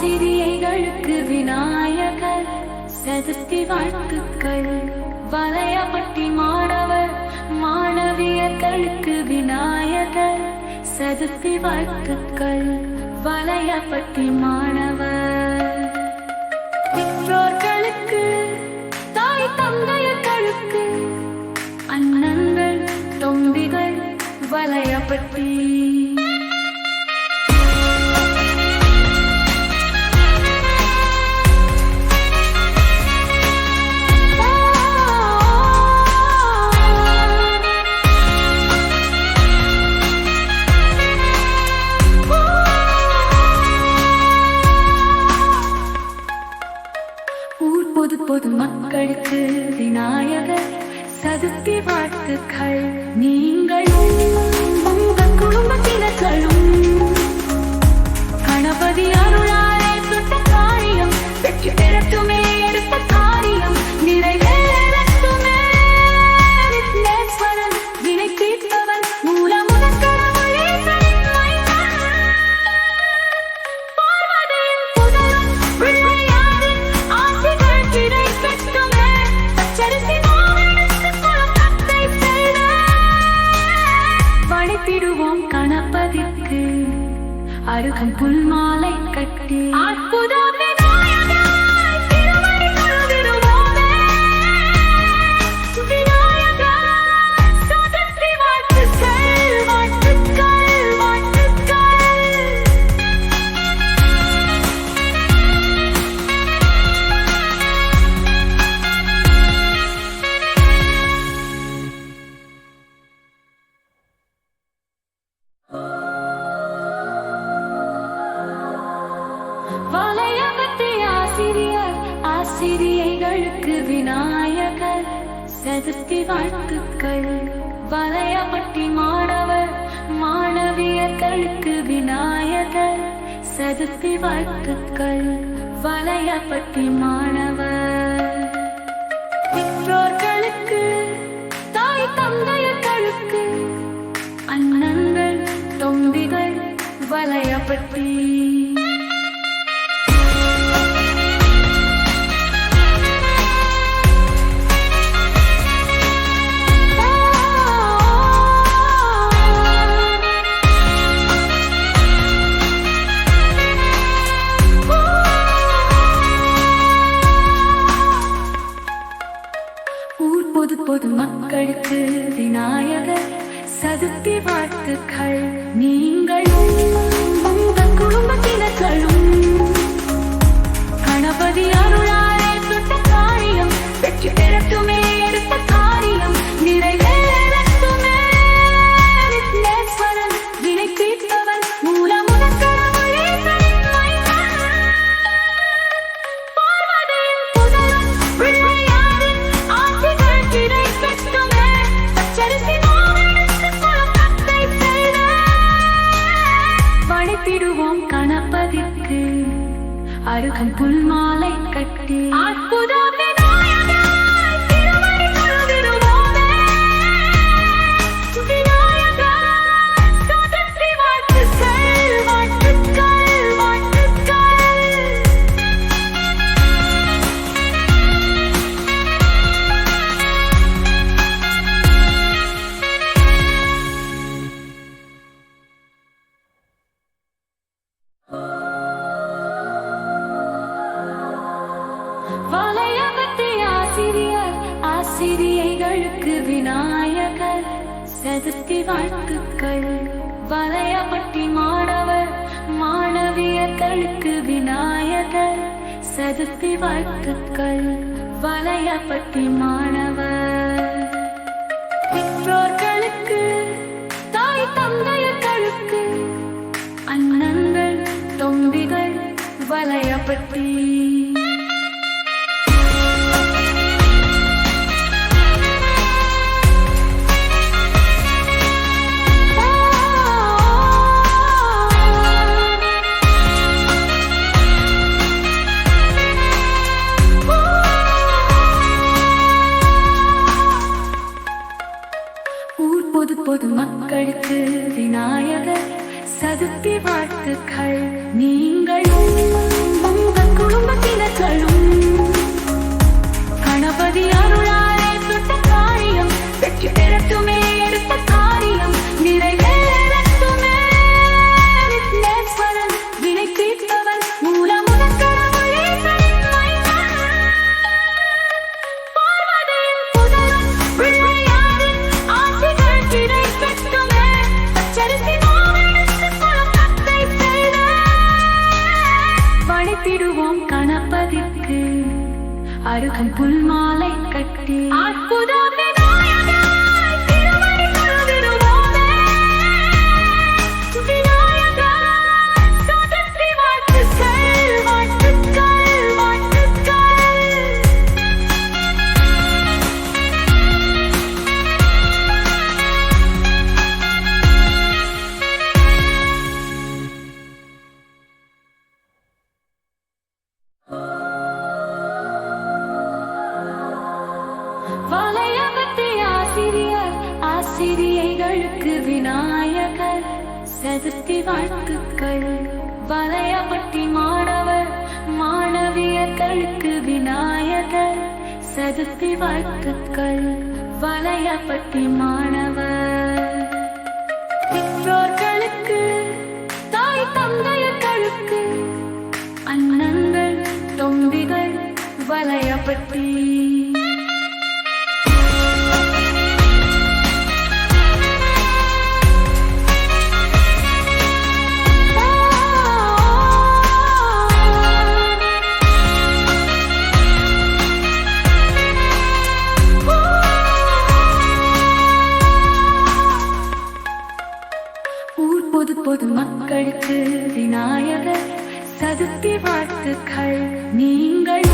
ஆசிரியைகளுக்கு விநாயகர் சதுர்த்தி வாழ்த்துக்கள். வலையபட்டி மாணவர் மாணவியர்களுக்கு விநாயகர் சதுர்த்தி வாழ்த்துக்கள். வலையபட்டி மாணவர் பெற்றோர்களுக்கு தாய் தந்தையர்களுக்கு அண்ணன்கள் தம்பிகள் வலையபட்டி. பொது மக்களுக்கு விநாயகர் சதுர்த்தி வாழ்த்துக்கள். நீங்களும் உங்கள் குடும்பத்தினர்களும் கணபதி அருளாலே தொட்ட காரியம் வெற்றி பெறட்டுமே. எடுத்த காரியம் நிறைவேறட்டுமே. விக்னேஸ்வரன் வினை தீர்த்தவன் மூலமுதற் கடவுளே சனிமலைவன். பார்வதியின் புதல்வன் பிள்ளையாரின் ஆசிகள் கிடைக்கட்டுமே. பச்சரிசி மாவெடுத்து குலக்கத்தை செய்த வழித்திடுவோம் கணபதிக்கு அருகம் புல் மாலை கட்டி. அற்புத விநாயகர் திருவடி தொழுதிடுவோமே. விநாயகர் சதுர்த்தி வாழ்த்துக்கள் வாழ்த்துக்கள் வாழ்த்துக்கள். வலையபட்டி ஆசிரியைகளுக்கு விநாயகர் சதுர்த்தி வாழ்த்துக்கள். வலையபட்டி மாணவர் மாணவியர்களுக்கு விநாயகர் சதுர்த்தி வாழ்த்துக்கள். வலையபட்டி மாணவர் பெற்றோர்களுக்கு தாய் தந்தையர்களுக்கு அண்ணன்கள் தம்பிகள் வலையபட்டி. பொது மக்களுக்கு விநாயகர் சதுர்த்தி வாழ்த்துக்கள். நீங்களும் உங்கள் குடும்பத்தினர்களும் கணபதி அருளாலே தொட்ட காரியம் வெற்றி பெறட்டுமே. எடுத்த காரியம் நிறைவேறட்டுமே. விக்னேஸ்வரன் வினை தீர்த்தவன் மூலமுதற் கடவுளே சனிமலைவன். பார்வதியின் புதல்வன் பிள்ளையாரின் ஆசிகள் கிடைக்கட்டுமே. பச்சரிசி மாவெடுத்து குலக்கத்தை செய்த வழித்திடுவோம் கணபதிக்கு அருகம் புல் மாலை கட்டி. அற்புத விநாயகர் திருவடி தொழுதிடுவோமே. விநாயகர் சதுர்த்தி வாழ்த்துக்கள் வாழ்த்துக்கள் வாழ்த்துக்கள். வலையபட்டி ஆசிரியைகளுக்கு விநாயகர் சதுர்த்தி வாழ்த்துக்கள். வலையபட்டி மாணவர் மாணவியர்களுக்கு விநாயகர் சதுர்த்தி வாழ்த்துக்கள். வலையபட்டி மாணவர் பெற்றோர்களுக்கு தாய் தந்தையர்களுக்கு அண்ணன்கள் தம்பிகள் வலையபட்டி. பொது மக்களுக்கு விநாயகர் சதுர்த்தி வாழ்த்துக்கள். நீங்களும் குடும்பத்தினர்களும் கணபதி அருளாலே தொட்ட காரியம் வெற்றி பெறட்டுமே, எடுத்த காரியம் நிறைவேறட்டுமே. விக்னேஸ்வரன் வினை தீர்த்தவன் மூலமுதற் கடவுள் ஈசனின் மைந்தன். பார்வதியின் புதல்வன் பிள்ளையாரின் ஆசிகள் கிடைக்கட்டுமே. பச்சரிசி மாவெடுத்து குழப்பத்தை செய்த படைத்திடுவோம் கணபதிக்கு அருகம் புல் மாலை கட்டி அற்புத விநாயகர் திருவடி தொழுதிடுவோமே. விநாயகர் சதுர்த்தி வாழ்த்துக்கள், வாழ்த்துக்கள், வாழ்த்துக்கள். வளையபத்தி ஆசிரியர் ஆசிரியைகளுக்கு விநாயகர் சதுர்த்தி வாழ்த்துக்கள். வளையபட்டி மாணவர் மாணவியர்களுக்கு விநாயகர் சதுர்த்தி வாழ்த்துக்கள். வளையபட்டி மாணவர் பெற்றோர்களுக்கு தாய் தந்தையர்களுக்கு அண்ணன்கள் தொம்பிகள் வளையபட்டி. பொது மக்களுக்கு விநாயகர் சதுர்த்தி வாழ்த்துக்கள். நீங்கள்